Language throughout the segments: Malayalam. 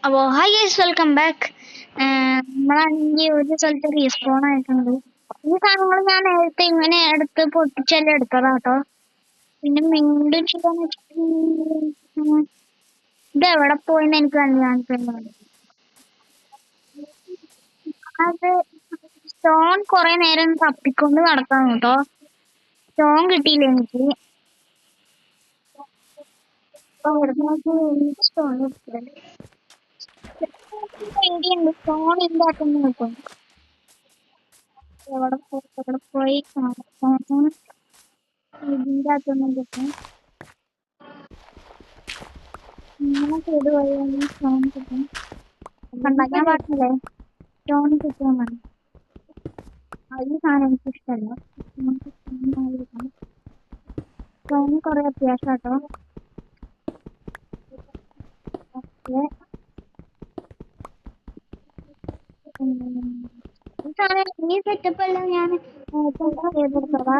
അപ്പോൾ ഹായ് ഗൈസ് വെൽക്കം ബാക്ക്. നമ്മളാണെങ്കിൽ ഒരു സ്ഥലത്ത് റീസ്പോൺ ആയിട്ടുണ്ട്. ഈ സാധനങ്ങൾ ഞാൻ നേരത്തെ ഇങ്ങനെ എടുത്ത് പൊട്ടിച്ചെല്ലാം എടുത്തതാട്ടോ. പിന്നെ വീണ്ടും ചെയ്യാന്ന് വെച്ചിട്ടുണ്ടെങ്കിൽ ഇത് എവിടെ പോയിന്ന് എനിക്ക് കാണിക്കുന്നത്. അത് സ്റ്റോൺ കുറെ നേരം തപ്പിക്കൊണ്ട് നടക്കാം കേട്ടോ. സ്റ്റോൺ കിട്ടിയില്ല എനിക്ക്. സ്റ്റോൺ കിട്ടില്ല. സ്റ്റോൺ ഇല്ലാത്തൊന്നും കിട്ടും. എവിടെ പോയി ഇതിൻ്റെ അകത്തൊന്നും കിട്ടും. ഇങ്ങനെ ചെയ്ത് പോയി സ്റ്റോൺ കിട്ടും. കണ്ടാ ഞാൻ പറഞ്ഞില്ലേ സ്റ്റോൺ കിട്ടുമെന്നാണ്. ഈ സാധനം എനിക്ക് ഇഷ്ടമല്ല. സ്റ്റോൺ കുറെ അത്യാവശ്യം കേട്ടോ. ഈ സാധനം ഈ സെറ്റപ്പ് എല്ലാം ഞാൻ ചെയ്തെടുത്തതാ.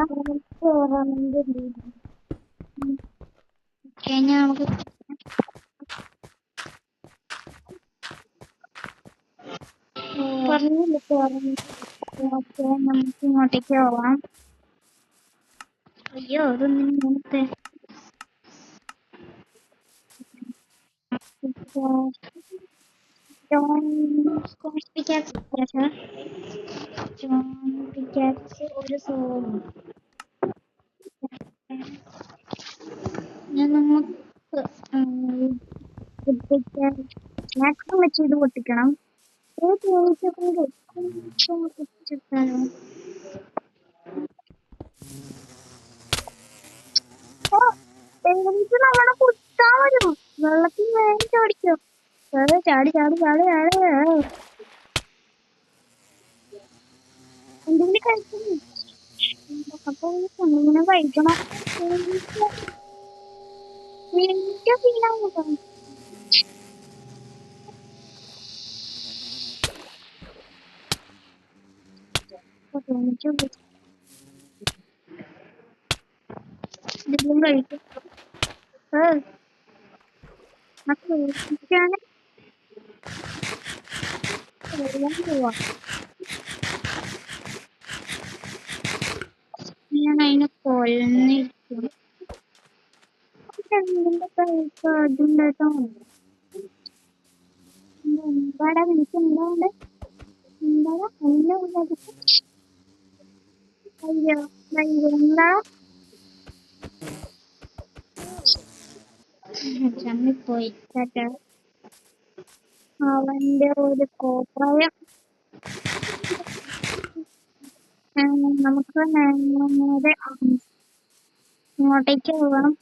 കഴിഞ്ഞാൽ നമുക്ക് നമുക്ക് ഇങ്ങോട്ടേക്ക് പോവാം. അയ്യോ അതൊന്നും നോക്കേ. ഒരു സോൺ നമുക്ക് മാക്സിമം വെച്ച് ഇത് പൊട്ടിക്കണം. നമ്മളെ കുത്താൻ വരും. വെള്ളത്തിൽ വേഗം ചാടിക്കോ. ചാടി ചാടി ചാടി ചാടി എന്തെങ്കിലും കഴിക്കുന്നു. അപ്പൊ ഇങ്ങനെ കഴിക്കണം. ഇതെല്ലാം കഴിക്കും. ഞാൻ അതിനെ കൊല്ലിരിക്കും. അതുണ്ടായിട്ടോ എന്താടാ നിനക്ക് എന്താണ്ട് എന്താടാ അയ്യോ എന്താ ചമ്മിപ്പോയി. അവന്റെ ഒരു കോപ്രായം. നമുക്ക് നേരെ ഇങ്ങോട്ടേക്ക് പോകണം.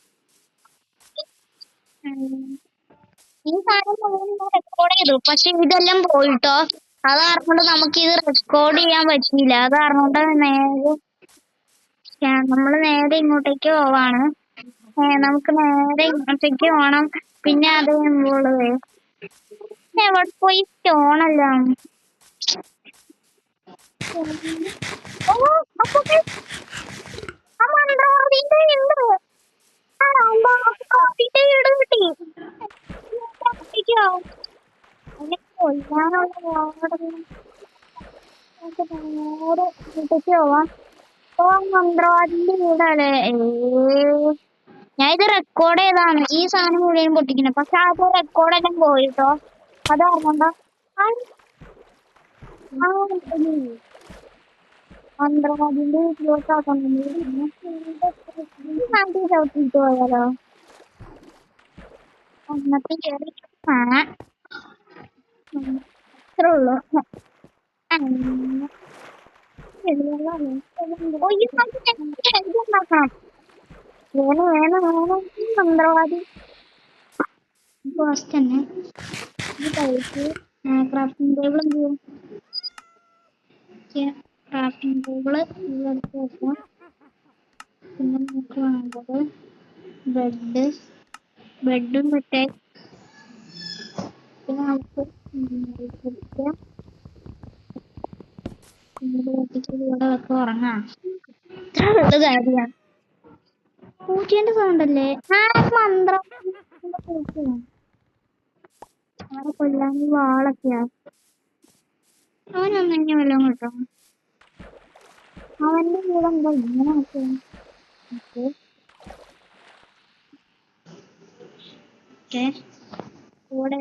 ഈ സാധനം റെക്കോർഡ് ചെയ്തു, പക്ഷെ ഇതെല്ലാം പോയിട്ടോ. അത് കാരണം കൊണ്ട് നമുക്ക് ഇത് റെക്കോർഡ് ചെയ്യാൻ പറ്റിയില്ല. അത് കാരണം കൊണ്ട് നമ്മള് നേരെ ഇങ്ങോട്ടേക്ക് പോവാണ്. നമുക്ക് നേരെ ഇങ്ങോട്ടേക്ക് പോണം. പിന്നെ അത് കഴിയുമ്പോള് എവിടെ പോയി സ്റ്റോണല്ല. മന്ത്രവാദിന്റെ വീടല്ലേ. ഞാൻ ഇത് റെക്കോർഡ് ചെയ്താണ് ഈ സാധനം മുഴുവൻ പൊട്ടിക്കുന്നത്. പക്ഷെ അത് റെക്കോർഡെല്ലാം പോയിട്ടോ. അത് അറിയണ്ട. മന്ത്രവാദിന്റെ വീട്ടിലോട്ടാക്കുന്നു. ചവിട്ടിട്ട് പോയാലോ അന്നത്തെ കയറി അത്രേ ഉള്ളൂ. വേണം വേണം വേണം മന്ത്രവാദി പോസ്റ്റ് തന്നെ. ഇത് കഴിച്ച് ക്രാഫ്റ്റിംഗ് ടേബിൾ എന്ത് ചെയ്യും? ക്രാഫ്റ്റിംഗ് ടേബിള് എടുത്ത് വെക്കാം. പിന്നെ നമുക്ക് വേണ്ടത് ബ്രെഡും മറ്റേ പിന്നെ നമുക്ക് ഇവിടെ വെക്ക ഉറങ്ങാം. ഇത്ര ഉള്ള കാര്യമാണ്. പൂച്ചേന്റെ സൗണ്ട് അല്ലേ? മന്ത്രം കൊല്ലാൻ വാളൊക്കെയാ. അവനൊന്നും ഇനി വല്ലതും കിട്ടും. അവന്റെ കൂടെ എന്താ ഇങ്ങനെ കൂടെ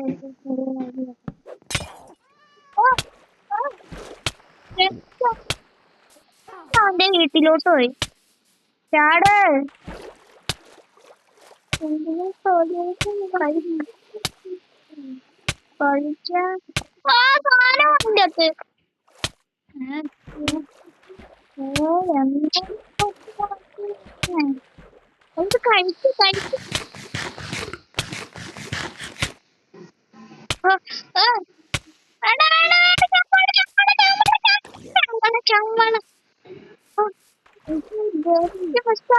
അവന്റെ വീട്ടിലോട്ട് പോയി. ചാട് എന്തിനും കഴിക്കാൻ സാധനം അതിൻ്റെ അകത്ത്. ഓ എന്ത് കഴിച്ചു കഴിച്ചു.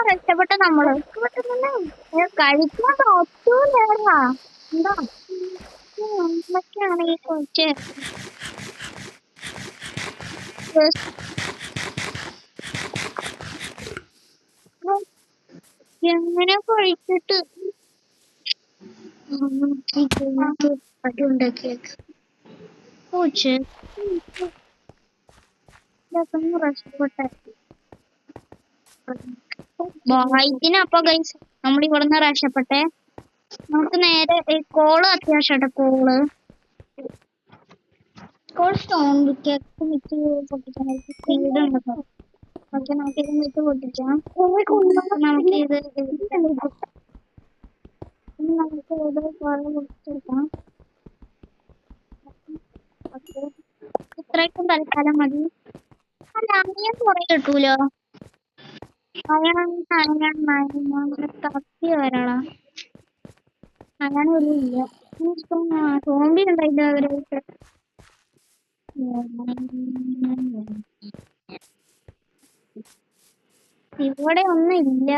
രക്ഷപ്പെട്ട നമ്മള് കഴിക്കാൻ പറ്റൂലേടാ. എന്താ എന്തൊക്കെയാണ് ഈ കൊച്ച് എങ്ങനെ കഴിച്ചിട്ട് ഉണ്ടാക്കിയേക്ക് പൂച്ച് രക്ഷപ്പെട്ടെ. അപ്പൊ ഗൈസ് നമ്മൾ ഇവിടുന്ന് രക്ഷപ്പെട്ടെ. നമുക്ക് നേരെ കോള് അത്യാവശ്യമായിട്ട് കോൾ സ്റ്റോൺ കേക്ക് മിക്സ് പൊട്ടിക്കാനായിട്ട് സ്പീഡ് ഉണ്ട്. ഓക്കെ നമുക്കിത് മിക്സ് പൊട്ടിക്കാം. നമുക്കിത് നമുക്ക് ഇത് കോള് പൊട്ടിച്ചെടുക്കാം. ഇത്രയ്ക്കും തൽക്കാലം മതി. അല്ല അങ്ങനെ കുറെ കിട്ടൂലോ. തപ്പി വരാളാ അങ്ങനെ ഒരു ഇല്ല. സോംബി ഉണ്ടായിട്ട് അവരായിട്ട് ഇവിടെ ഒന്നും ഇല്ല.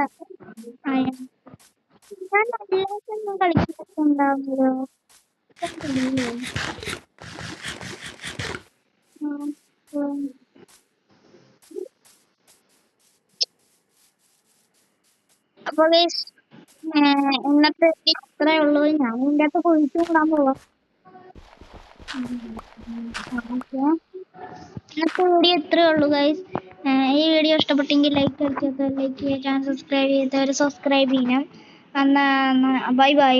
ഞാൻ നല്ലതൊന്നും കളിച്ചിട്ടുണ്ടാവുമല്ലോ. അപ്പൊ ഇന്നത്തെ ഇത്രേ ഉള്ളൂ. ഞാൻ ഇതിൻ്റെ അകത്ത് കുഴിച്ചു കൂടാൻ പോവാം. ഇന്നത്തെ വീഡിയോ ഇത്രേ ഉള്ളൂ ഗൈസ്. ഈ വീഡിയോ ഇഷ്ടപ്പെട്ടെങ്കിൽ ലൈക്ക് അടിച്ചത്, ലൈക്ക് ചെയ്യുക, ചാനൽ സബ്സ്ക്രൈബ് ചെയ്തവർ സബ്സ്ക്രൈബ് ചെയ്യണം. Bye bye.